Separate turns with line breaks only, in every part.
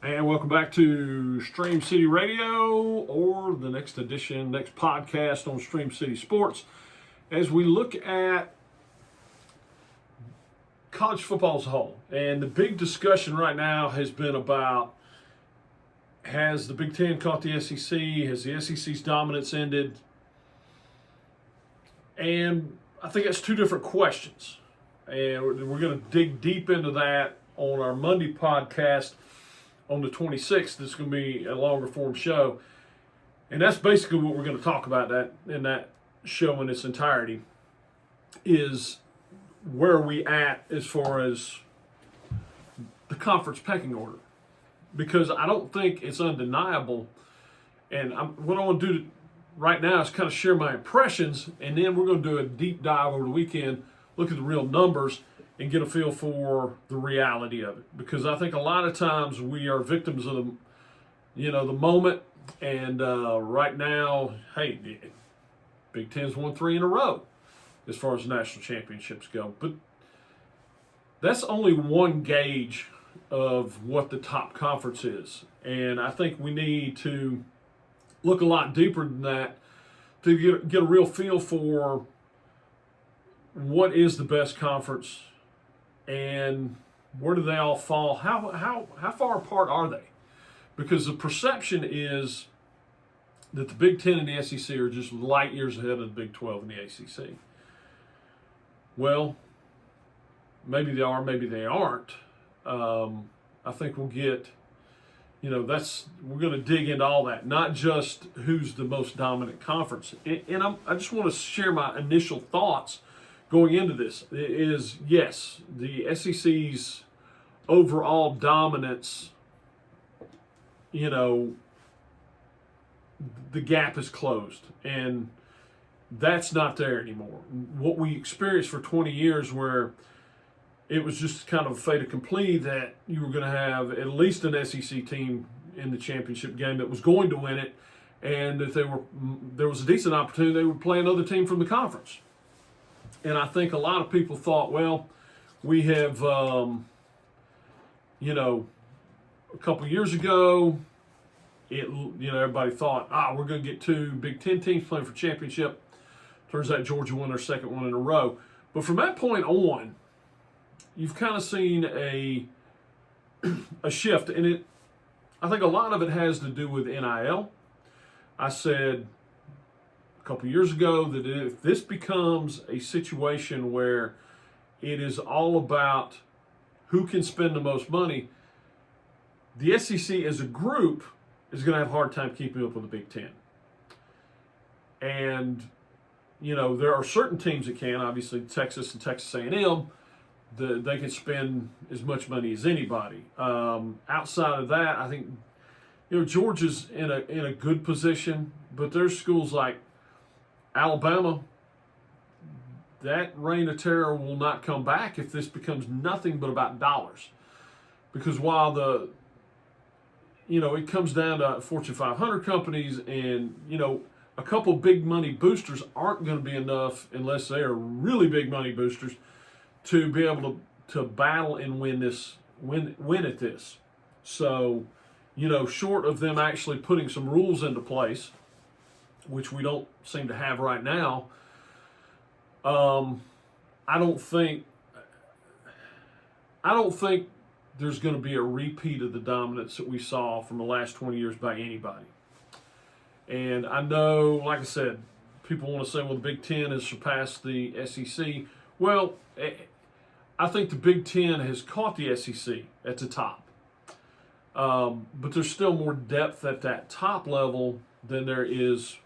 And welcome back to Stream City Radio, or the next edition, next podcast on Stream City Sports, as we look at college football as a whole. And the big discussion right now has been about, has the Big Ten caught the SEC? Has the SEC's dominance ended? And I think that's two different questions. And we're going to dig deep into that on our Monday podcast on the 26th. It's going to be a longer form show. And that's basically what we're going to talk about that in that show in its entirety, is where are we at as far as the conference pecking order. Because I don't think it's undeniable. And what I want to do right now is kind of share my impressions, and then we're going to do a deep dive over the weekend, look at the real numbers, and get a feel for the reality of it. Because I think a lot of times we are victims of the moment. And right now, hey, Big Ten's won 3 in a row as far as national championships go. But that's only one gauge of what the top conference is. And I think we need to look a lot deeper than that to get a real feel for what is the best conference and where do they all fall? How far apart are they? Because the perception is that the Big Ten and the SEC are just light years ahead of the Big 12 and the ACC. Well, maybe they are, maybe they aren't. I think we'll get, we're going to dig into all that, not just who's the most dominant conference. And I just want to share my initial thoughts going into this. Is, yes, the SEC's overall dominance, the gap is closed. And that's not there anymore. What we experienced for 20 years, where it was just kind of a fait accompli that you were going to have at least an SEC team in the championship game that was going to win it, and if there was a decent opportunity, they would play another team from the conference. And I think a lot of people thought, well, we have, a couple years ago, everybody thought, we're going to get 2 Big Ten teams playing for championship. Turns out Georgia won their second one in a row. But from that point on, you've kind of seen a shift, and I think a lot of it has to do with NIL. I said a couple years ago that if this becomes a situation where it is all about who can spend the most money, the SEC as a group is going to have a hard time keeping up with the Big Ten. And, there are certain teams that can, obviously Texas and Texas A&M, they can spend as much money as anybody. Outside of that, I think Georgia's in a good position, but there's schools like Alabama. That reign of terror will not come back if this becomes nothing but about dollars. Because while it comes down to Fortune 500 companies, and a couple big money boosters aren't going to be enough unless they are really big money boosters to be able to battle and win at this. So, short of them actually putting some rules into place, which we don't seem to have right now, I don't think there's going to be a repeat of the dominance that we saw from the last 20 years by anybody. And I know, like I said, people want to say, well, the Big Ten has surpassed the SEC. Well, I think the Big Ten has caught the SEC at the top. But there's still more depth at that top level than there is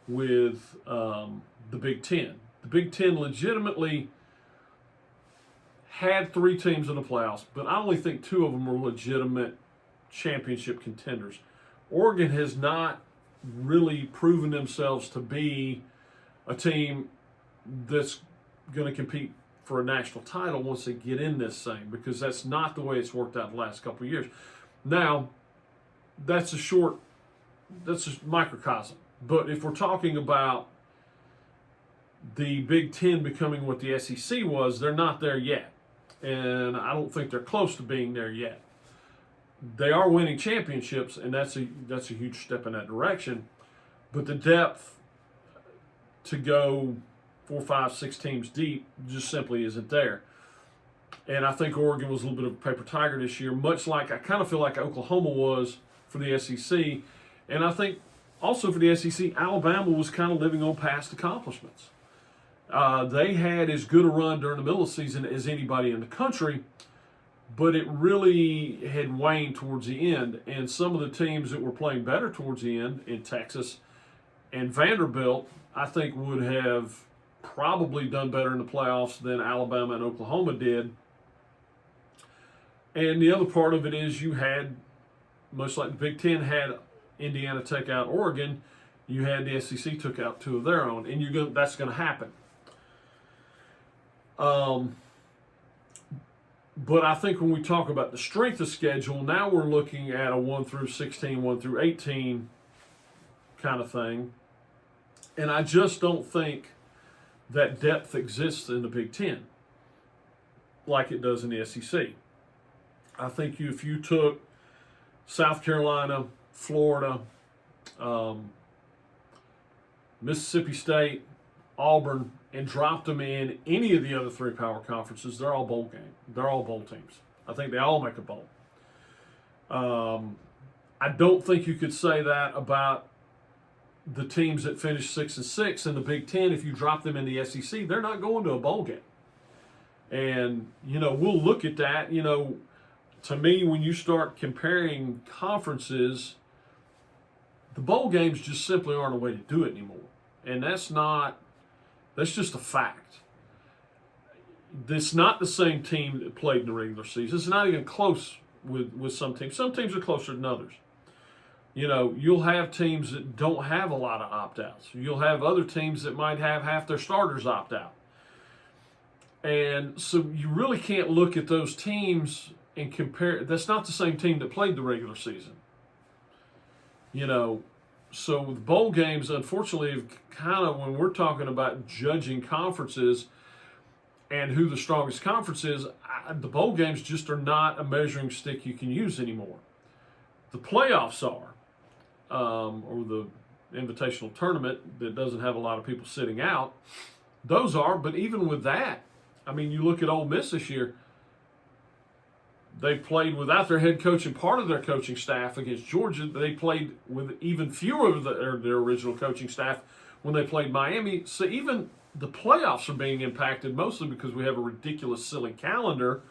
with the Big Ten. The Big Ten legitimately had 3 teams in the playoffs, but I only think 2 of them were legitimate championship contenders. Oregon has not really proven themselves to be a team that's going to compete for a national title once they get in this thing, because that's not the way it's worked out the last couple of years. Now, that's a microcosm. But if we're talking about the Big Ten becoming what the SEC was, they're not there yet. And I don't think they're close to being there yet. They are winning championships, and that's a huge step in that direction. But the depth to go 4, 5, 6 teams deep just simply isn't there. And I think Oregon was a little bit of a paper tiger this year, much like I kind of feel like Oklahoma was for the SEC. And I think also for the SEC, Alabama was kind of living on past accomplishments. They had as good a run during the middle of the season as anybody in the country, but it really had waned towards the end. And some of the teams that were playing better towards the end in Texas and Vanderbilt, I think would have probably done better in the playoffs than Alabama and Oklahoma did. And the other part of it is you had, much like the Big Ten had Indiana take out Oregon, you had the SEC took out 2 of their own, and that's going to happen. But I think when we talk about the strength of schedule, now we're looking at a 1 through 16, 1 through 18 kind of thing. And I just don't think that depth exists in the Big Ten like it does in the SEC. I think if you took South Carolina, Florida, Mississippi State, Auburn, and dropped them in any of the other 3 power conferences, they're all bowl game. They're all bowl teams. I think they all make a bowl. I don't think you could say that about the teams that finish 6 and 6 in the Big Ten. If you drop them in the SEC, they're not going to a bowl game. And, we'll look at that. To me, when you start comparing conferences, the bowl games just simply aren't a way to do it anymore. And that's just a fact. It's not the same team that played in the regular season. It's not even close with some teams. Some teams are closer than others. You'll have teams that don't have a lot of opt-outs. You'll have other teams that might have half their starters opt out. And so you really can't look at those teams and compare. That's not the same team that played the regular season. So with bowl games, unfortunately, have kind of, when we're talking about judging conferences and who the strongest conference is, the bowl games just are not a measuring stick you can use anymore. The playoffs are, or the invitational tournament that doesn't have a lot of people sitting out, those are. But even with that, you look at Ole Miss this year, they played without their head coach and part of their coaching staff against Georgia. They played with even fewer of their original coaching staff when they played Miami. So even the playoffs are being impacted, mostly because we have a ridiculous, silly calendar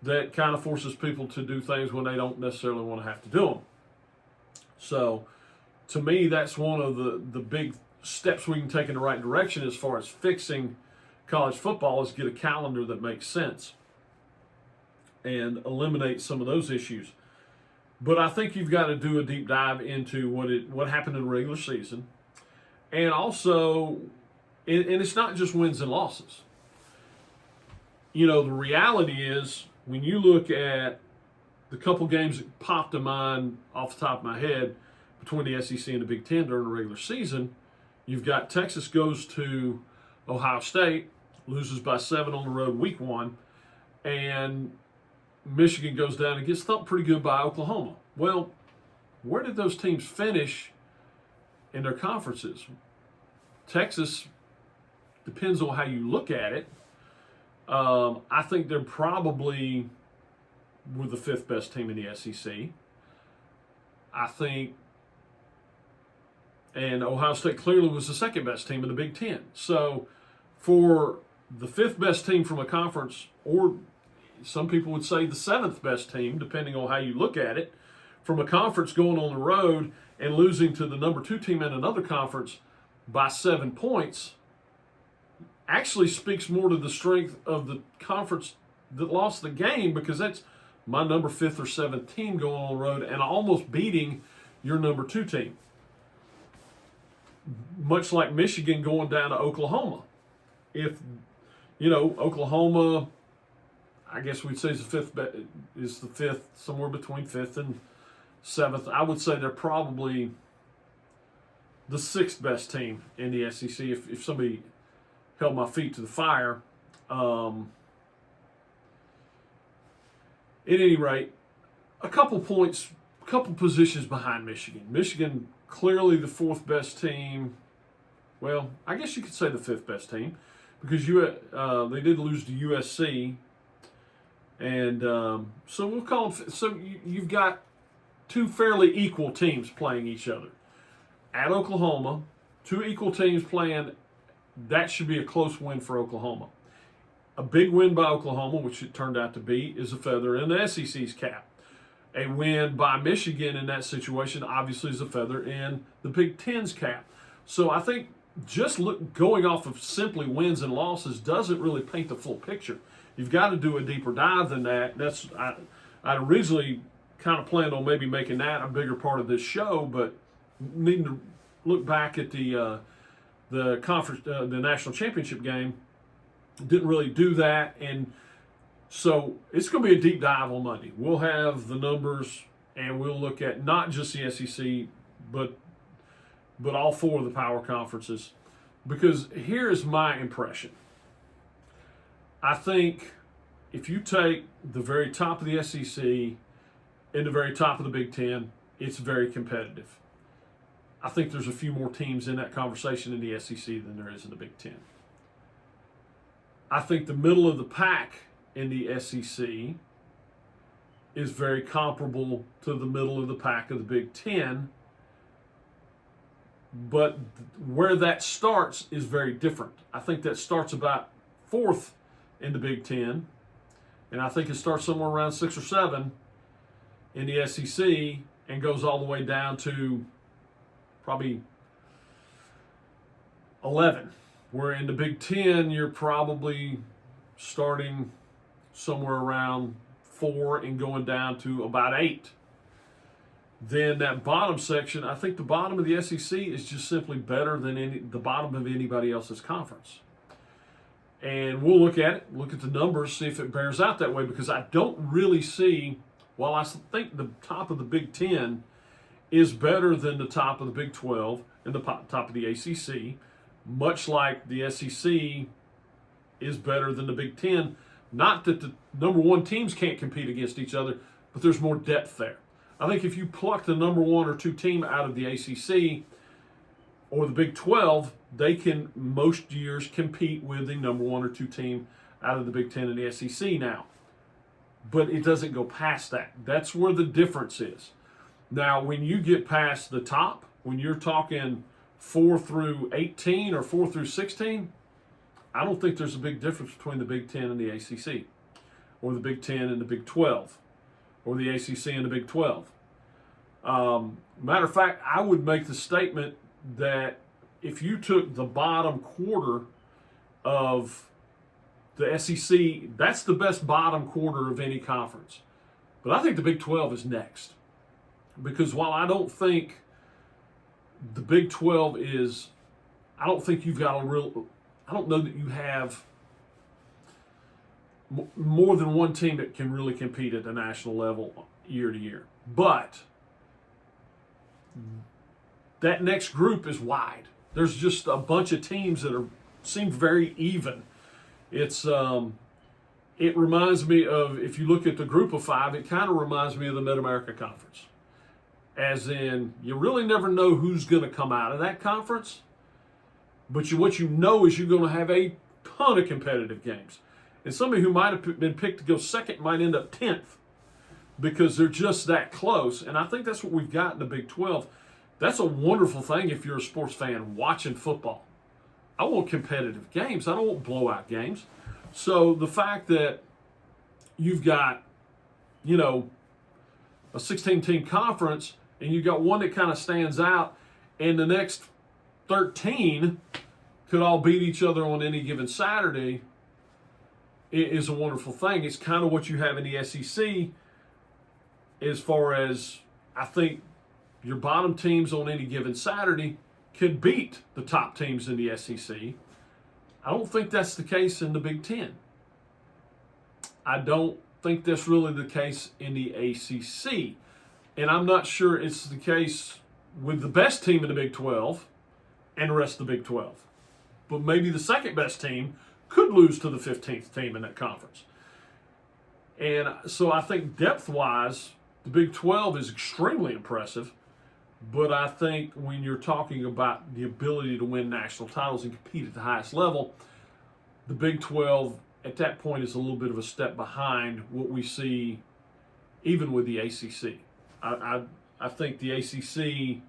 that kind of forces people to do things when they don't necessarily want to have to do them. So to me, that's one of the big steps we can take in the right direction as far as fixing college football, is get a calendar that makes sense and eliminate some of those issues. But I think you've got to do a deep dive into what happened in the regular season. And also, and it's not just wins and losses. The reality is, when you look at the couple games that popped to mind off the top of my head between the SEC and the Big Ten during the regular season, you've got Texas goes to Ohio State, loses by 7 on the road week 1, and Michigan goes down and gets thumped pretty good by Oklahoma. Well, where did those teams finish in their conferences? Texas, depends on how you look at it. I think they're probably were the 5th best team in the SEC. I think, and Ohio State clearly was the 2nd best team in the Big Ten. So for the 5th best team from a conference, or some people would say the 7th best team, depending on how you look at it, from a conference going on the road and losing to the number 2 team in another conference by 7 points, actually speaks more to the strength of the conference that lost the game, because that's my number 5th or 7th team going on the road and almost beating your number 2 team. Much like Michigan going down to Oklahoma. If, Oklahoma, I guess we'd say is the 5th, somewhere between 5th and 7th. I would say they're probably the 6th best team in the SEC if somebody held my feet to the fire. At any rate, a couple points, a couple positions behind Michigan. Michigan clearly the fourth best team. Well, I guess you could say the fifth best team because they did lose to USC, and so we'll call them. So you've got two fairly equal teams playing each other at Oklahoma. Two equal teams playing. That should be a close win for Oklahoma. A big win by Oklahoma, which it turned out to be, is a feather in the SEC's cap. A win by Michigan in that situation obviously is a feather in the Big Ten's cap. So I think just going off of simply wins and losses doesn't really paint the full picture. You've got to do a deeper dive than that. I'd originally kind of planned on maybe making that a bigger part of this show, but needing to look back at the conference, the national championship game, didn't really do that, and so it's going to be a deep dive on Monday. We'll have the numbers, and we'll look at not just the SEC, but all four of the power conferences. Because here is my impression. I think if you take the very top of the SEC and the very top of the Big Ten, it's very competitive. I think there's a few more teams in that conversation in the SEC than there is in the Big Ten. I think the middle of the pack in the SEC is very comparable to the middle of the pack of the Big Ten, but where that starts is very different. I think that starts about fourth in the Big Ten, and I think it starts somewhere around 6 or 7 in the SEC and goes all the way down to probably 11. Where in the Big Ten, you're probably starting somewhere around 4 and going down to about 8. Then that bottom section, I think the bottom of the SEC is just simply better than the bottom of anybody else's conference. And we'll look at it, look at the numbers, see if it bears out that way, because I don't really see, while I think the top of the Big Ten is better than the top of the Big 12 and the top of the ACC, much like the SEC is better than the Big Ten. Not that the number one teams can't compete against each other, but there's more depth there. I think if you pluck the number 1 or 2 team out of the ACC or the Big 12, they can most years compete with the number 1 or 2 team out of the Big Ten and the SEC now. But it doesn't go past that. That's where the difference is. Now, when you get past the top, when you're talking 4 through 18 or 4 through 16, I don't think there's a big difference between the Big Ten and the ACC, or the Big Ten and the Big 12, or the ACC and the Big 12. Matter of fact, I would make the statement that if you took the bottom quarter of the SEC, that's the best bottom quarter of any conference. But I think the Big 12 is next. Because while I don't think the Big 12 is, I don't think you've got I don't know that you have more than one team that can really compete at the national level year to year. But that next group is wide. There's just a bunch of teams that seem very even. It reminds me of, if you look at the group of 5, it kind of reminds me of the Mid-America Conference. As in, you really never know who's going to come out of that conference, but what you know is you're going to have a ton of competitive games. And somebody who might have been picked to go second might end up 10th because they're just that close. And I think that's what we've got in the Big 12. That's a wonderful thing if you're a sports fan watching football. I want competitive games. I don't want blowout games. So the fact that you've got, a 16-team conference and you've got one that kind of stands out and the next 13 could all beat each other on any given Saturday, it is a wonderful thing. It's kind of what you have in the SEC as far as, I think, your bottom teams on any given Saturday can beat the top teams in the SEC. I don't think that's the case in the Big Ten. I don't think that's really the case in the ACC. And I'm not sure it's the case with the best team in the Big 12 and the rest of the Big 12. But maybe the second best team could lose to the 15th team in that conference. And so I think depth-wise, The Big 12 is extremely impressive, but I think when you're talking about the ability to win national titles and compete at the highest level, the Big 12 at that point is a little bit of a step behind what we see even with the ACC. I think the ACC,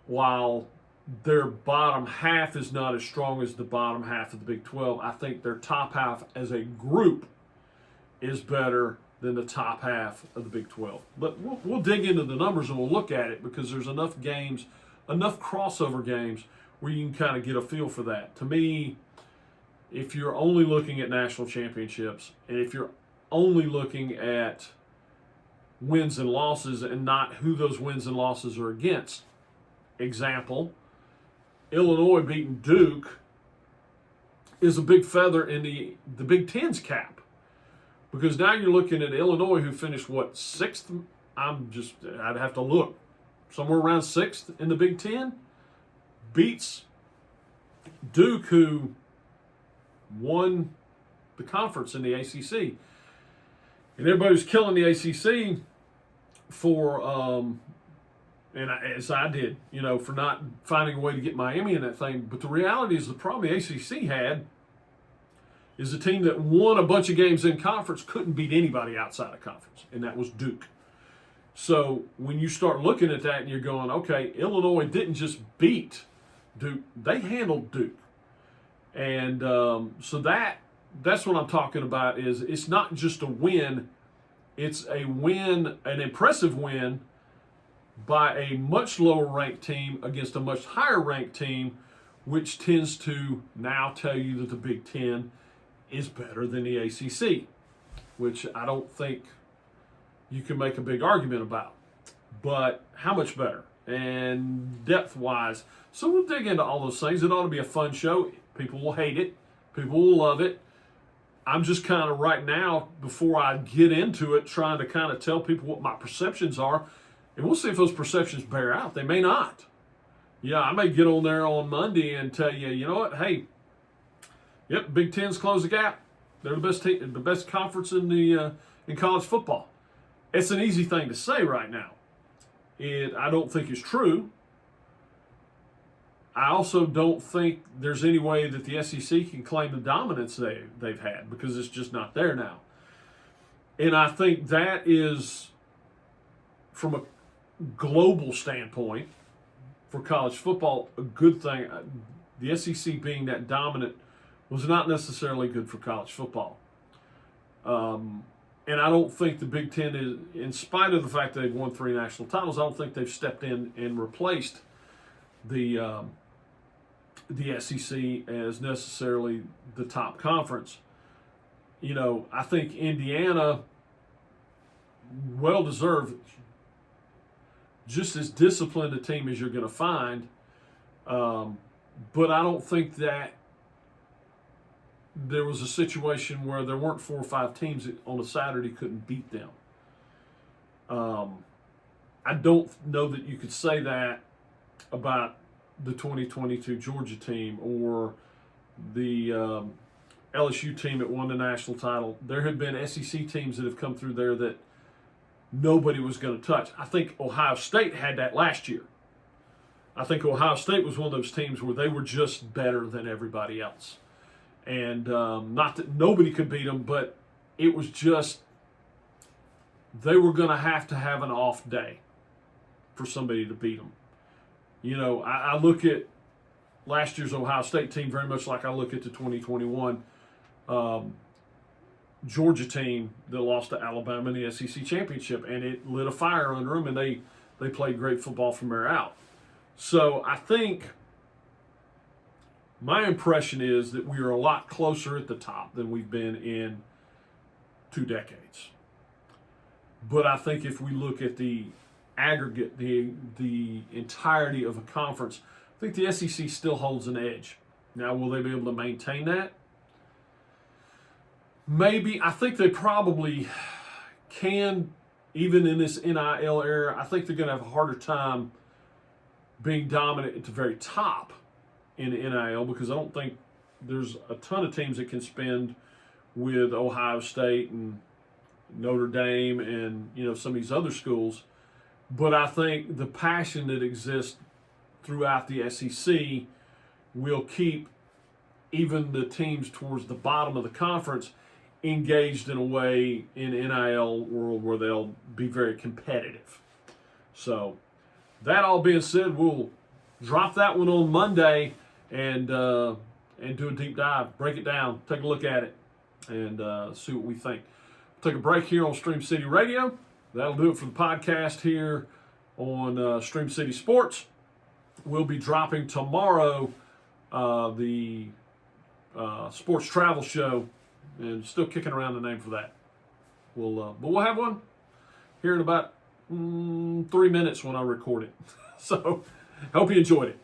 while their bottom half is not as strong as the bottom half of the Big 12, I think their top half as a group is better than the top half of the Big 12. But we'll dig into the numbers and we'll look at it because there's enough games, enough crossover games where you can kind of get a feel for that. To me, if you're only looking at national championships and if you're only looking at wins and losses and not who those wins and losses are against, example, Illinois beating Duke is a big feather in the Big Ten's cap. Because now you're looking at Illinois, who finished, what, 6th? I'd have to look. Somewhere around 6th in the Big Ten. Beats Duke, who won the conference in the ACC. And everybody was killing the ACC for, as I did, for not finding a way to get Miami in that thing. But the reality is the problem the ACC had is a team that won a bunch of games in conference couldn't beat anybody outside of conference, and that was Duke. So when you start looking at that and you're going, okay, Illinois didn't just beat Duke, they handled Duke. And so that's what I'm talking about is it's not just a win, it's a win, an impressive win by a much lower ranked team against a much higher ranked team, which tends to now tell you that the Big Ten is better than the ACC, which I don't think you can make a big argument about. But how much better and depth-wise? So we'll dig into all those things. It ought to be a fun show. People will hate it. People will love it. I'm just kind of right now, before I get into it, trying to kind of tell people what my perceptions are. And we'll see if those perceptions bear out. They may not. Yeah, I may get on there on Monday and tell you, you know what, hey, yep, Big Ten's closed the gap. They're the best team, the best conference in college football. It's an easy thing to say right now. I don't think it's true. I also don't think there's any way that the SEC can claim the dominance they've had because it's just not there now. And I think that is, from a global standpoint, for college football, a good thing. The SEC being that dominant was not necessarily good for college football. And I don't think the Big Ten is, in spite of the fact that they've won 3 national titles, I don't think they've stepped in and replaced the SEC as necessarily the top conference. I think Indiana, well-deserved, just as disciplined a team as you're going to find. But I don't think that there was a situation where there weren't 4 or 5 teams that on a Saturday couldn't beat them. I don't know that you could say that about the 2022 Georgia team or the LSU team that won the national title. There have been SEC teams that have come through there that nobody was going to touch. I think Ohio State had that last year. I think Ohio State was one of those teams where they were just better than everybody else. And not that nobody could beat them, but it was just they were going to have an off day for somebody to beat them. I look at last year's Ohio State team very much like I look at the 2021 Georgia team that lost to Alabama in the SEC championship, and it lit a fire under them, and they played great football from there out. So I think my impression is that we are a lot closer at the top than we've been in 2 decades. But I think if we look at the aggregate, the entirety of a conference, I think the SEC still holds an edge. Now, will they be able to maintain that? Maybe. I think they probably can, even in this NIL era. I think they're going to have a harder time being dominant at the very top in NIL because I don't think there's a ton of teams that can spend with Ohio State and Notre Dame and some of these other schools. But I think the passion that exists throughout the SEC will keep even the teams towards the bottom of the conference engaged in a way in NIL world where they'll be very competitive. So that all being said, we'll drop that one on Monday and do a deep dive, break it down, take a look at it, and see what we think. Take a break here on Stream City Radio. That'll do it for the podcast here on Stream City Sports. We'll be dropping tomorrow the Sports Travel Show, and still kicking around the name for that. But we'll have one here in about 3 minutes when I record it. So, hope you enjoyed it.